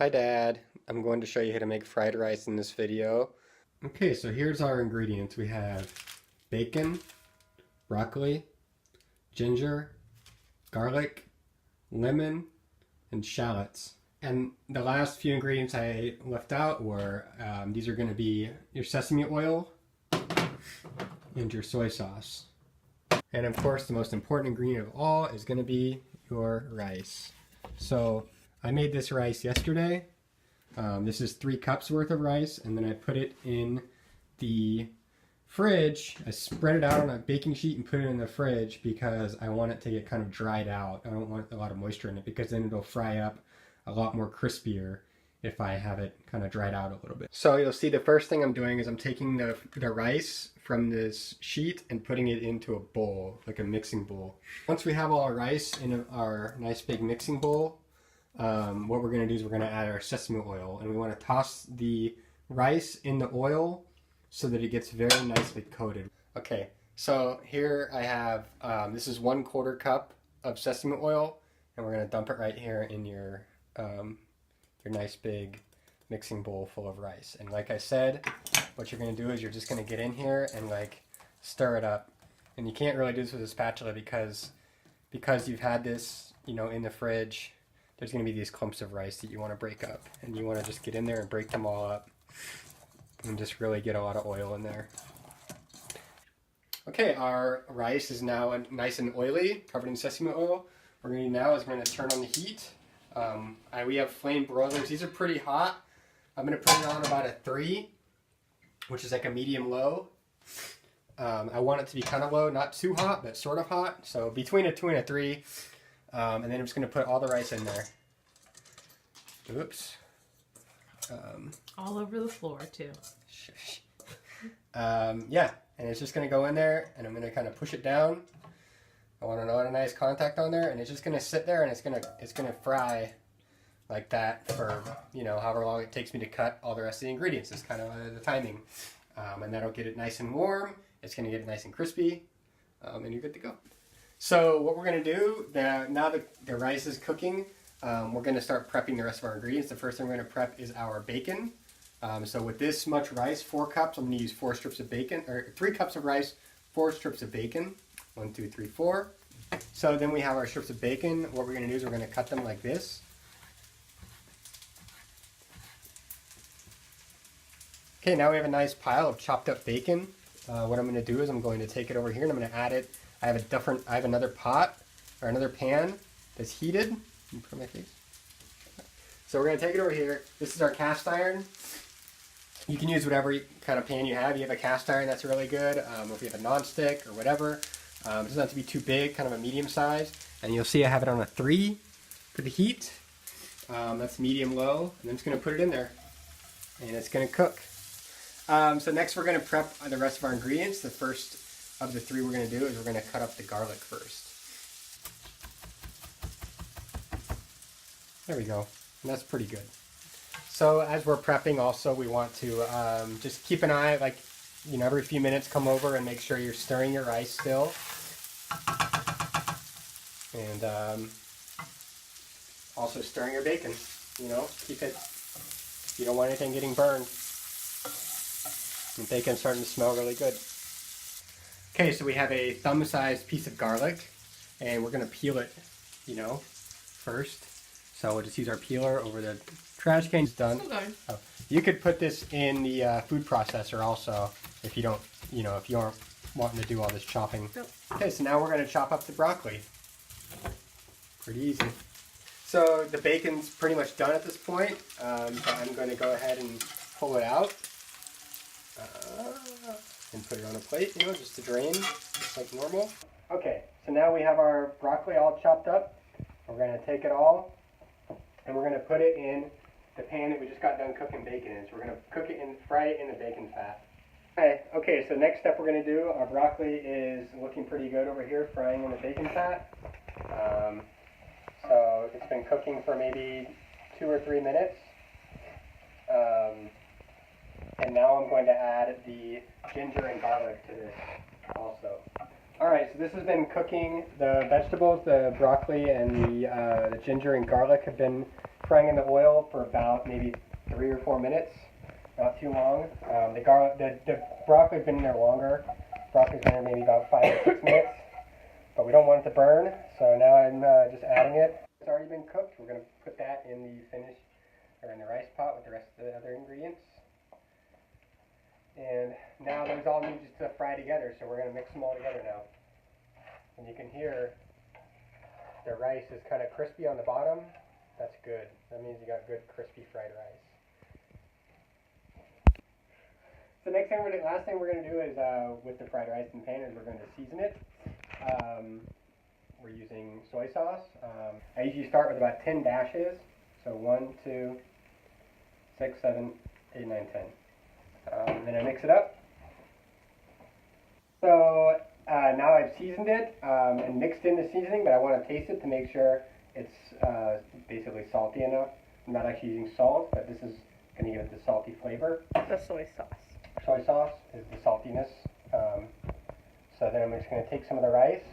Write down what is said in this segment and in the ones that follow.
Hi Dad, I'm going to show you how to make fried rice in this video. Okay, so here's our ingredients. We have bacon, broccoli, ginger, garlic, lemon, and shallots. And the last few ingredients I left out were, these are going to be your sesame oil and your soy sauce. And of course the most important ingredient of all is going to be your rice. So I made this rice yesterday. This is 3 cups worth of rice, and then I put it in the fridge. I spread it out on a baking sheet and put it in the fridge because I want it to get kind of dried out. I don't want a lot of moisture in it because then it'll fry up a lot more crispier if I have it kind of dried out a little bit. So you'll see the first thing I'm doing is I'm taking the rice from this sheet and putting it into a bowl, like a mixing bowl. Once we have all our rice in our nice big mixing bowl, what we're going to do is we're going to add our sesame oil, and we want to toss the rice in the oil so that it gets very nicely coated. Okay, so here I have, this is 1/4 cup of sesame oil, and we're going to dump it right here in your nice big mixing bowl full of rice. And like I said, what you're going to do is you're just going to get in here and like stir it up. And you can't really do this with a spatula because you've had this, in the fridge. There's going to be these clumps of rice that you want to break up, and you want to just get in there and break them all up and just really get a lot of oil in there. Okay, our rice is now nice and oily, covered in sesame oil. What we're going to do now is we're going to turn on the heat. We have flame broilers. These are pretty hot. I'm going to put it on about a 3, which is like a medium low. I want it to be kind of low, not too hot, but sort of hot. So between a 2 and a 3. And then I'm just going to put all the rice in there. Oops. All over the floor, too. Yeah, and it's just going to go in there, and I'm going to kind of push it down. I want a nice contact on there, and it's just going to sit there, and it's going to fry like that for, however long it takes me to cut all the rest of the ingredients. It's kind of the timing. And that'll get it nice and warm. It's going to get it nice and crispy, and you're good to go. So what we're going to do, now that the rice is cooking, we're going to start prepping the rest of our ingredients. The first thing we're going to prep is our bacon. So with this much rice, 4 cups, I'm going to use 4 strips of bacon, or 3 cups of rice, 4 strips of bacon. 1, 2, 3, 4. So then we have our strips of bacon. What we're going to do is we're going to cut them like this. Okay, now we have a nice pile of chopped up bacon. What I'm going to do is I'm going to take it over here and I'm going to add it. I have another pot or another pan that's heated. Can you put it on my face? So we're going to take it over here. This is our cast iron. You can use whatever kind of pan you have. You have a cast iron, that's really good. If you have a non-stick or whatever. It doesn't have to be too big, kind of a medium size. And you'll see I have it on a 3 for the heat. That's medium low. And I'm just going to put it in there. And it's going to cook. So next we're going to prep the rest of our ingredients. The first of the 3 we're going to do is we're going to cut up the garlic first. There we go. And that's pretty good. So as we're prepping also, we want to just keep an eye, like, every few minutes come over and make sure you're stirring your rice still. And also stirring your bacon, keep it, you don't want anything getting burned. And bacon's starting to smell really good. Okay, so we have a thumb-sized piece of garlic, and we're going to peel it, first. So we'll just use our peeler over the trash can. It's done. Okay. Oh, you could put this in the food processor also if you don't, if you aren't wanting to do all this chopping. Nope. Okay, so now we're going to chop up the broccoli. Pretty easy. So the bacon's pretty much done at this point. So I'm going to go ahead and pull it out. And put it on a plate, just to drain, just like normal. Okay, so now we have our broccoli all chopped up. We're going to take it all, and we're going to put it in the pan that we just got done cooking bacon in. So we're going to cook it and fry it in the bacon fat. Okay, so next step we're going to do, our broccoli is looking pretty good over here, frying in the bacon fat. So it's been cooking for maybe 2 or 3 minutes. And now I'm going to add the ginger and garlic to this also. Alright, so this has been cooking. The vegetables, the broccoli and the ginger and garlic have been frying in the oil for about maybe 3 or 4 minutes, not too long. The broccoli's been in there longer. Broccoli's been in there maybe about 5 or 6 minutes, but we don't want it to burn, so now I'm just adding it. It's already been cooked. We're going to put that in the in the rice pot with the rest of the other ingredients. And now those all need just to fry together, so we're going to mix them all together now. And you can hear the rice is kind of crispy on the bottom. That's good. That means you got good crispy fried rice. So last thing we're going to do is, with the fried rice in the pan, is we're going to season it. We're using soy sauce. I usually start with about 10 dashes. So 1, 2, 6, 7, 8, 9, 10. Then I mix it up. So now I've seasoned it and mixed in the seasoning, but I want to taste it to make sure it's basically salty enough. I'm not actually using salt, but this is going to give it the salty flavor. The soy sauce. Soy sauce is the saltiness. So then I'm just going to take some of the rice.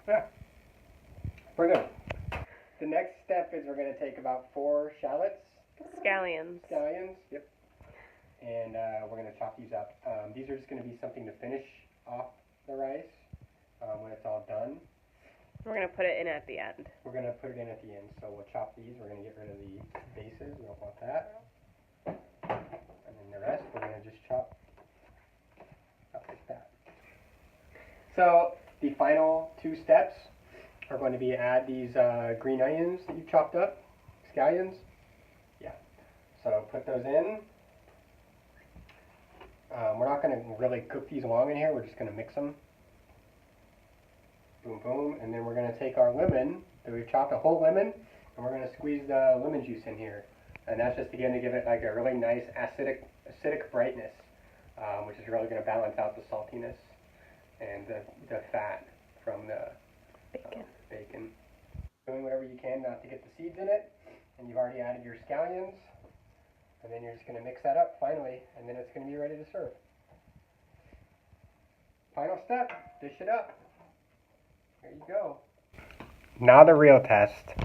Yeah, pretty good. The next step is we're going to take about 4 shallots. Scallions. Scallions, yep. And we're going to chop these up. These are just going to be something to finish off the rice when it's all done. We're going to put it in at the end. We're going to put it in at the end. So we'll chop these. We're going to get rid of the bases. We don't want that. And then the rest we're going to just chop like that. So the final 2 steps are going to be add these green onions that you chopped up, scallions. Yeah. So put those in. We're not going to really cook these long in here. We're just going to mix them. Boom, boom. And then we're going to take our lemon, that we've chopped a whole lemon, and we're going to squeeze the lemon juice in here. And that's just, again, to give it like a really nice acidic brightness, which is really going to balance out the saltiness and the fat from the bacon. Doing whatever you can not to get the seeds in it. And you've already added your scallions. And then you're just going to mix that up finally, and then it's going to be ready to serve. Final step, dish it up. There you go. Now the real test.